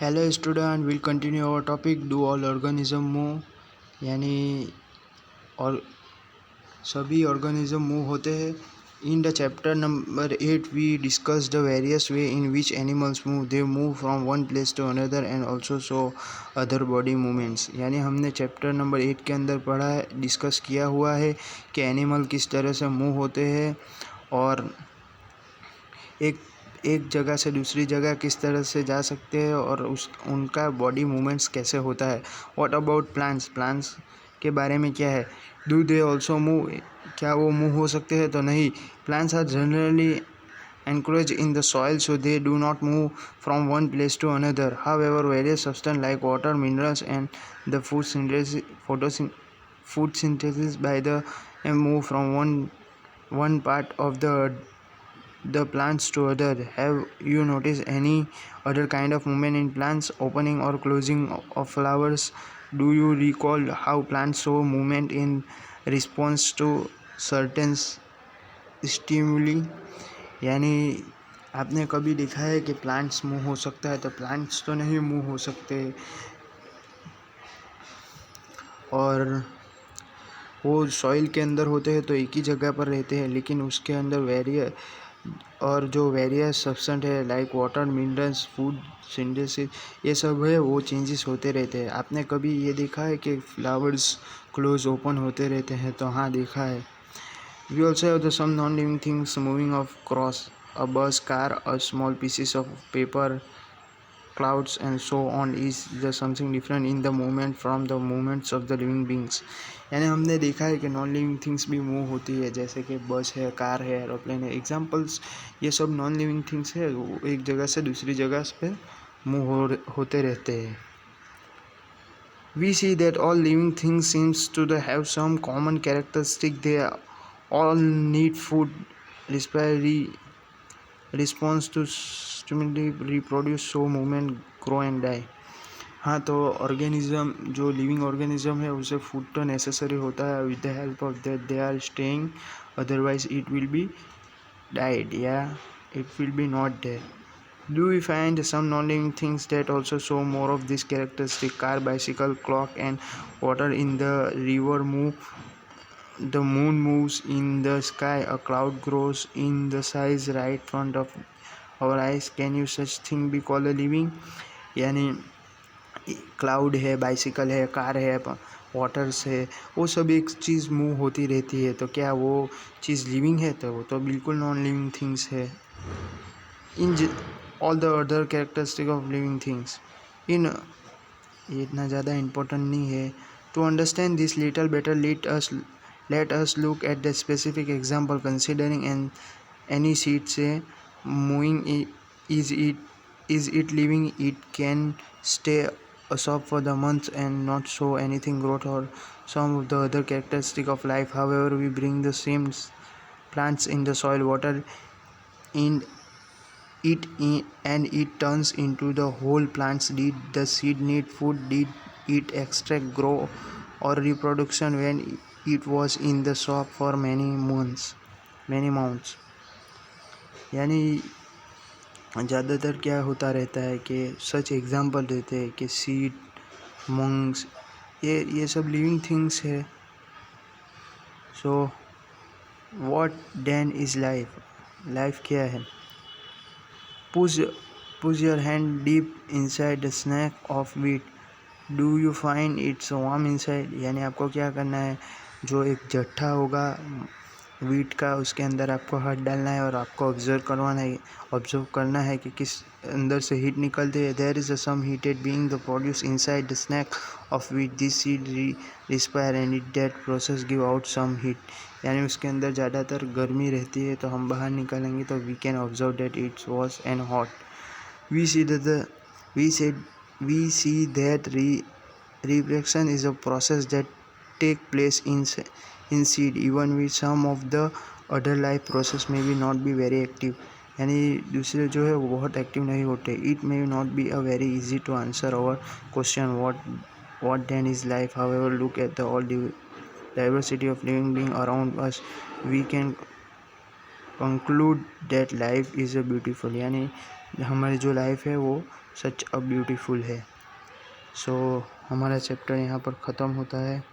Hello student, will continue our topic do all organism move. यानी और सभी organism move होते हैं। In the chapter number 8 we discuss the various way in which animals move. They move from one place to another and also show other body movements. यानी हमने chapter number 8 के अंदर पढ़ा है, डिस्कस किया हुआ है कि एनिमल किस तरह से मूव होते हैं और एक जगह से दूसरी जगह किस तरह से जा सकते हैं और उनका बॉडी मूवमेंट्स कैसे होता है। What about plants? प्लांट्स के बारे में क्या है? Do they also move? क्या वो मूव हो सकते हैं? तो नहीं। Plants are generally anchored in the soil so they do not move from one place to another. However various substance like water, minerals and the food synthesis by the move from one part of the plants to other. Have you noticed any other kind of movement in plants? Opening or closing of flowers? Do you recall how plants show movement in response to certain stimuli? यानी आपने कभी देखा है कि plants move हो सकता है? तो प्लांट्स तो नहीं मूव हो सकते और वो सॉइल के अंदर होते हैं तो एक ही जगह पर रहते हैं, लेकिन उसके अंदर वेरियस सब्सटेंस है like water, minerals, food synthesis, ये सब है, वो चेंजेस होते रहते हैं। आपने कभी ये देखा है कि फ्लावर्स क्लोज ओपन होते रहते हैं? तो हाँ, देखा है। We also have the some non living things moving of cross a bus, car, a small pieces of paper, clouds and so on. Is there something different in the movement from the movements of the living beings? यानी हमने देखा है कि non living things भी move होती है, जैसे कि बस है, कार है, एरोप्लेन है। एग्जांपल्स ये सब नॉन लिविंग थिंग्स है, वो एक जगह से दूसरी जगह पे मूव होते रहते हैं। We see that all living things seems to have some common characteristic. They all need food, respiratory response to stimuli, reproduce, show movement, grow and die. हाँ, तो ऑर्गेनिज्म, जो लिविंग ऑर्गेनिज्म है, उसे फूड तो necessary होता है। With the help of that they are staying, otherwise it will be died या it will be not there. Do we find some non-living things that also show more of this characteristic? Car, bicycle, clock and water in the river move. The moon moves in the sky. A cloud grows in the size right front of our eyes. Can you such thing be called a living? यानी cloud है, bicycle है, car है, waters है, वो सब एक चीज़ move होती रहती है, तो क्या वो चीज़ लिविंग है? तो वो तो बिल्कुल नॉन लिविंग थिंग्स है। In all the other characteristic of living things in, ये इतना ज़्यादा इम्पोर्टेंट नहीं है। To understand this little better let us look at the specific example. Considering any seed, say moving, is it living? It can stay asop for the months and not show anything growth or some of the other characteristic of life. However, we bring the same plants in the soil, water in and it turns into the whole plants. Did the seed need food? Did it extract, grow or reproduction when it was in the shop for many months? यानी ज़्यादातर क्या होता रहता है कि such example देते हैं कि सीड, मंग्स, ये सब लिविंग थिंग्स है। So what then is life? Life क्या है? Push your hand deep inside the snack of wheat. Do you find it's warm inside? यानी आपको क्या करना है, जो एक जट्ठा होगा वीट का, उसके अंदर आपको हाथ डालना है और आपको ऑब्जर्व करना है कि किस अंदर से हीट निकलती है. There is a some heated being the produce inside the sack of wheat. This seed respire and it that process give out some heat. यानी उसके अंदर ज़्यादातर गर्मी रहती है, तो हम बाहर निकालेंगे तो we can observe that it's was and hot. We see that reproduction is a process that take place in seed. Even with some of the other life process may be not be very active. यानी दूसरे जो है वो बहुत active नहीं होते. It may not be a very easy to answer our question what then is life. However, look at the all diversity of living being around us. We can conclude that life is a beautiful. यानी हमारी जो life है वो सच a beautiful है। सो हमारा chapter यहाँ पर ख़त्म होता है।